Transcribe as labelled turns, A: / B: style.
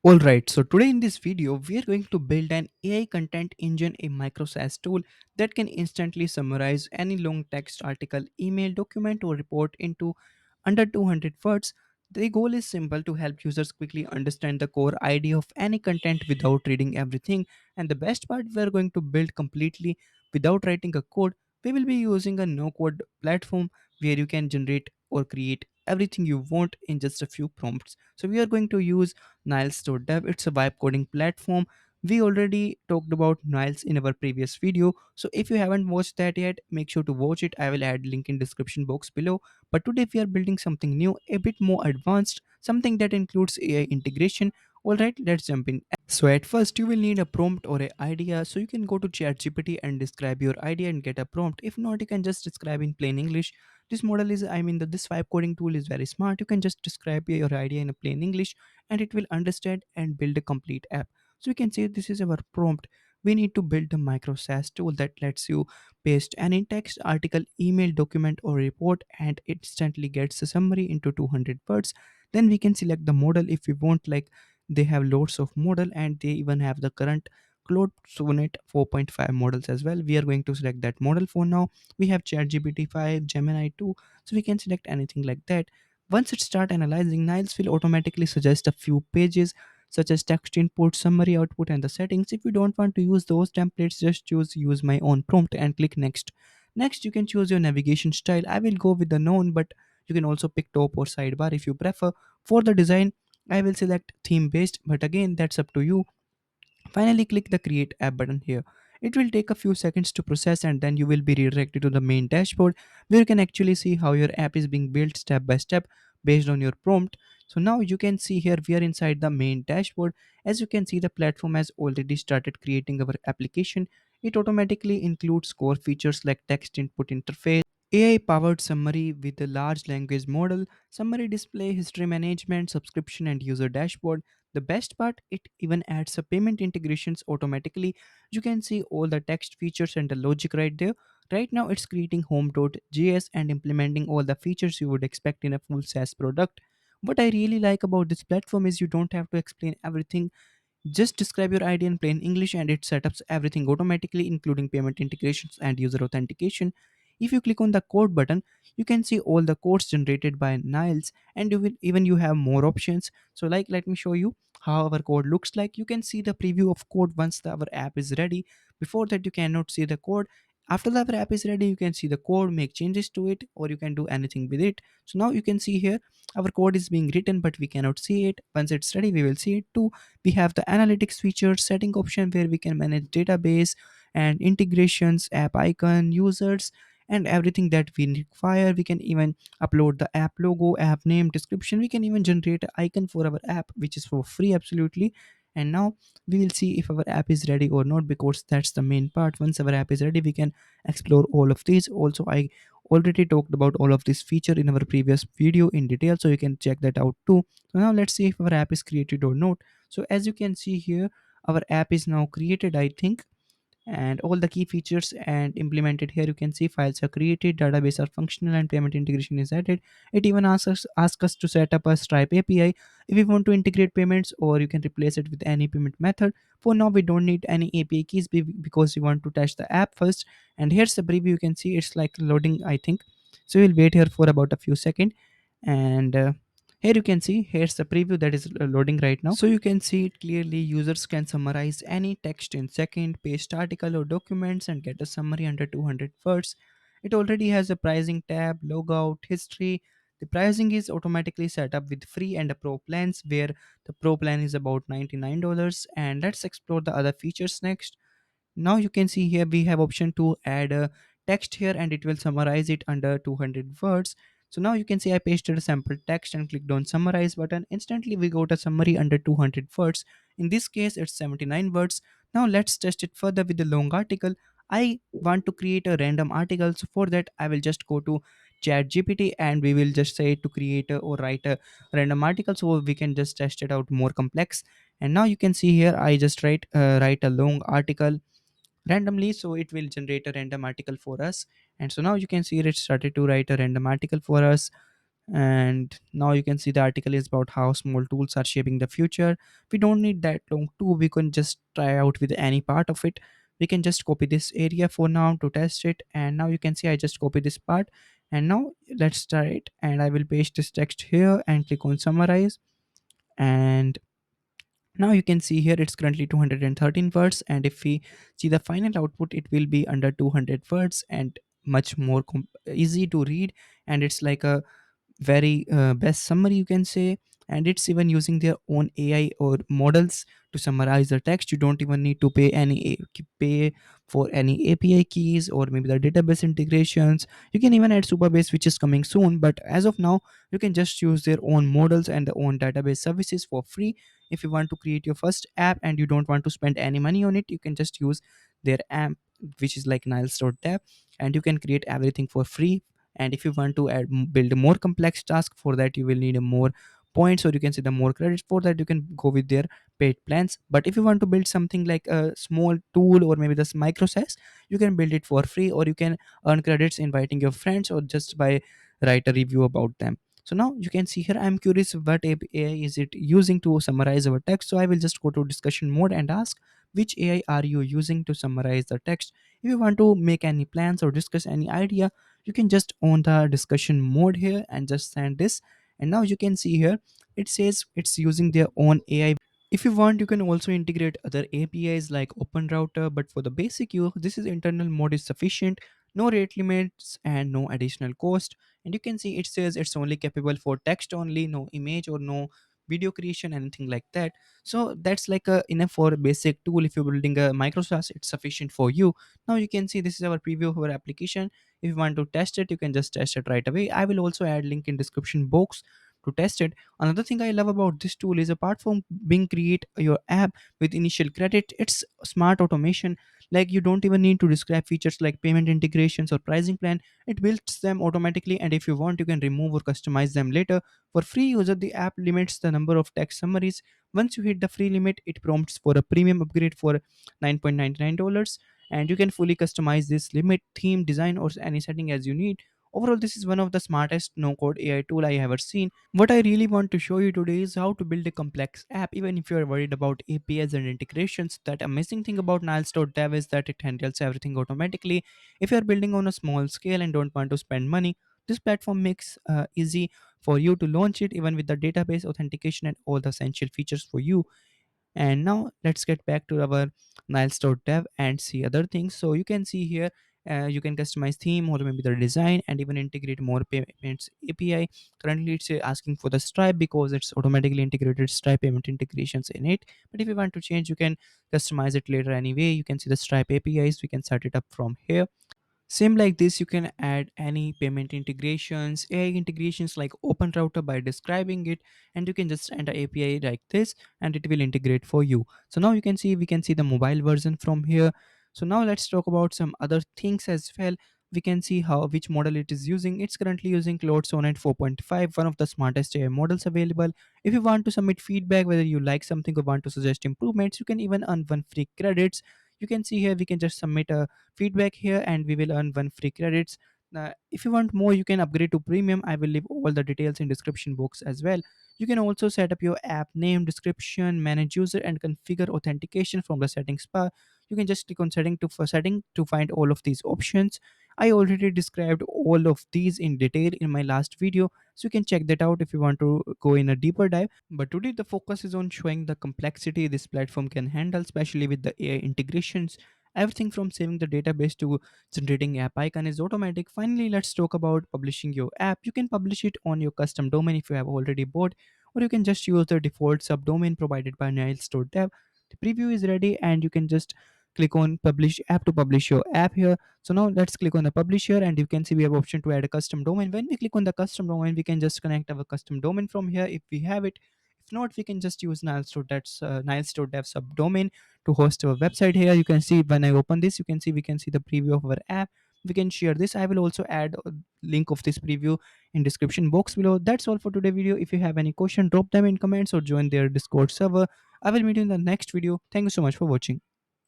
A: Alright, so today in this video, we are going to build an AI content engine, a micro SaaS tool that can instantly summarize any long text article, email, document, or report into under 200 words. The goal is simple to help users quickly understand the core idea of any content without reading everything. And the best part, we are going to build completely without writing a code. We will be using a no code platform where you can generate or create everything you want in just a few prompts. So, we are going to use niles.dev. It's a vibe coding platform. We already talked about Niles in our previous video. So if you haven't watched that yet, make sure to watch it. I will add link in description box below. But today we are building something new, a bit more advanced, something that includes AI integration. Alright, let's jump in. So at first you will need a prompt or a idea. So you can go to ChatGPT and describe your idea and get a prompt. If not, you can just describe in plain English. This model is, this vibe coding tool is very smart. You can just describe your idea in a plain English and it will understand and build a complete app. So we can say this is our prompt. We need to build a micro SaaS tool that lets you paste any text, article, email, document, or report and instantly gets a summary into 200 words. Then we can select the model if we want, like they have loads of model and they even have the current Claude Sonnet 4.5 models as well. We are going to select that model for now. We have ChatGPT 5, Gemini 2, so we can select anything like that. Once it start analyzing, Niles will automatically suggest a few pages such as text input, summary output, and the settings. If you don't want to use those templates, just choose use my own prompt and click next. Next, you can choose your navigation style. I will go with the known, but you can also pick top or sidebar if you prefer. For the design, I will select theme based, but again, that's up to you. Finally, click the Create App button here. It will take a few seconds to process and then you will be redirected to the main dashboard where you can actually see how your app is being built step by step based on your prompt. So now you can see here we are inside the main dashboard. As you can see, the platform has already started creating our application. It automatically includes core features like text input interface, AI powered summary with a large language model, summary display, history management, subscription, and user dashboard. The best part, it even adds a payment integrations automatically. You can see all the text features and the logic right there. Right now, it's creating home.js and implementing all the features you would expect in a full SaaS product. What I really like about this platform is you don't have to explain everything, just describe your idea in plain English and it setups everything automatically, including payment integrations and user authentication. If you click on the code button, you can see all the codes generated by Niles and you have more options. So like let me show you how our code looks like. You can see the preview of code once our app is ready. Before that you cannot see the code. After the our app is ready, you can see the code, make changes to it, or you can do anything with it. So now you can see here our code is being written but we cannot see it. Once it's ready, we will see it too. We have the analytics feature setting option where we can manage database and integrations, app icon, users, and everything that we require. We can even upload the app logo, app name, description. We can even generate an icon for our app which is for free absolutely. And now we will see if our app is ready or not, because that's the main part. Once our app is ready, we can explore all of these. Also, I already talked about all of this feature in our previous video in detail, so you can check that out too. So now let's see if our app is created or not. So as you can see here, our app is now created, I think, and all the key features and implemented here. You can see files are created, database are functional, and payment integration is added. It even asks us to set up a Stripe API if we want to integrate payments, or you can replace it with any payment method. For now, we don't need any API keys because we want to test the app first. And here's the preview. You can see it's like loading, I think. So we'll wait here for about a few seconds. And here you can see here's the preview that is loading right now. So you can see it clearly. Users can summarize any text in second, paste article or documents and get a summary under 200 words. It already has a pricing tab, logout, history. The pricing is automatically set up with free and a pro plans, where the pro plan is about $99. And let's explore the other features next. Now you can see here we have option to add a text here and it will summarize it under 200 words. So now you can see I pasted a sample text and clicked on summarize button. Instantly we got a summary under 200 words. In this case it's 79 words. Now let's test it further with the long article. I want to create a random article, so for that I will just go to chat gpt and we will just say to create or write a random article, so we can just test it out more complex. And now you can see here I just write a long article randomly, so it will generate a random article for us. And so now you can see it started to write a random article for us. And now you can see the article is about how small tools are shaping the future. We don't need that long tool, we can just try out with any part of it. We can just copy this area for now to test it, and now you can see I just copy this part. And now let's try it, and I will paste this text here and click on summarize. And now you can see here it's currently 213 words, and if we see the final output it will be under 200 words and much more easy to read. And it's like a very best summary you can say. And it's even using their own AI or models to summarize the text. You don't even need to pay for any API keys or maybe the database integrations. You can even add Superbase, which is coming soon, but as of now you can just use their own models and their own database services for free. If you want to create your first app and you don't want to spend any money on it, you can just use their app, which is like niles.dev, and you can create everything for free. And if you want to build a more complex task, for that you will need a more points, or you can say the more credits. For that you can go with their paid plans. But if you want to build something like a small tool or maybe this micro SaaS, you can build it for free, or you can earn credits inviting your friends or just by write a review about them. So now you can see here I'm curious what AI is it using to summarize our text. So I will just go to discussion mode and ask which AI are you using to summarize the text. If you want to make any plans or discuss any idea, you can just on the discussion mode here and just send this. And now you can see here it says it's using their own AI. If you want, you can also integrate other APIs like OpenRouter, but for the basic use, this is internal mode is sufficient. No rate limits and no additional cost. And you can see it says it's only capable for text only, no image or no video creation, anything like that. So that's like a enough for a basic tool. If you're building a Microsoft, it's sufficient for you. Now you can see this is our preview of our application. If you want to test it, you can just test it right away. I will also add link in description box to test it. Another thing I love about this tool is apart from being create your app with initial credit, it's smart automation. Like you don't even need to describe features like payment integrations or pricing plan. It builds them automatically, and if you want, you can remove or customize them later. For free user, the app limits the number of text summaries. Once you hit the free limit, it prompts for a premium upgrade for $9.99, and you can fully customize this limit, theme, design, or any setting as you need. Overall, this is one of the smartest no-code AI tool I have ever seen. What I really want to show you today is how to build a complex app even if you are worried about APIs and integrations. That amazing thing about niles.dev is that it handles everything automatically. If you are building on a small scale and don't want to spend money, this platform makes easy for you to launch it even with the database authentication and all the essential features for you. And now let's get back to our niles.dev and see other things. So you can see here you can customize theme or maybe the design and even integrate more payments API. Currently it's asking for the Stripe because it's automatically integrated Stripe payment integrations in it. But if you want to change, you can customize it later anyway. You can see the Stripe APIs, we can set it up from here. Same like this, you can add any payment integrations, AI integrations like OpenRouter by describing it, and you can just enter API like this, and it will integrate for you. So now you can see we can see the mobile version from here. So now let's talk about some other things as well. We can see how which model it is using. It's currently using Claude Sonnet 4.5, one of the smartest AI models available. If you want to submit feedback, whether you like something or want to suggest improvements, you can even earn one free credits. You can see here we can just submit a feedback here and we will earn one free credits. If you want more, you can upgrade to premium. I will leave all the details in description box as well. You can also set up your app name, description, manage user, and configure authentication from the settings bar. You can just click on setting to find all of these options. I already described all of these in detail in my last video, so you can check that out if you want to go in a deeper dive. But today the focus is on showing the complexity this platform can handle, especially with the AI integrations. Everything from saving the database to generating app icon is automatic. Finally, let's talk about publishing your app. You can publish it on your custom domain if you have already bought, or you can just use the default subdomain provided by niles.dev. The preview is ready, and you can just click on publish app to publish your app here. So now let's click on the publisher, and you can see we have option to add a custom domain. When we click on the custom domain, we can just connect our custom domain from here if we have it. If not, we can just use niles.dev subdomain to host our website. Here you can see when I open this, you can see we can see the preview of our app. We can share this. I will also add a link of this preview in description box below. That's all for today video. If you have any question, drop them in comments or join their Discord server. I will meet you in the next video. Thank you so much for watching.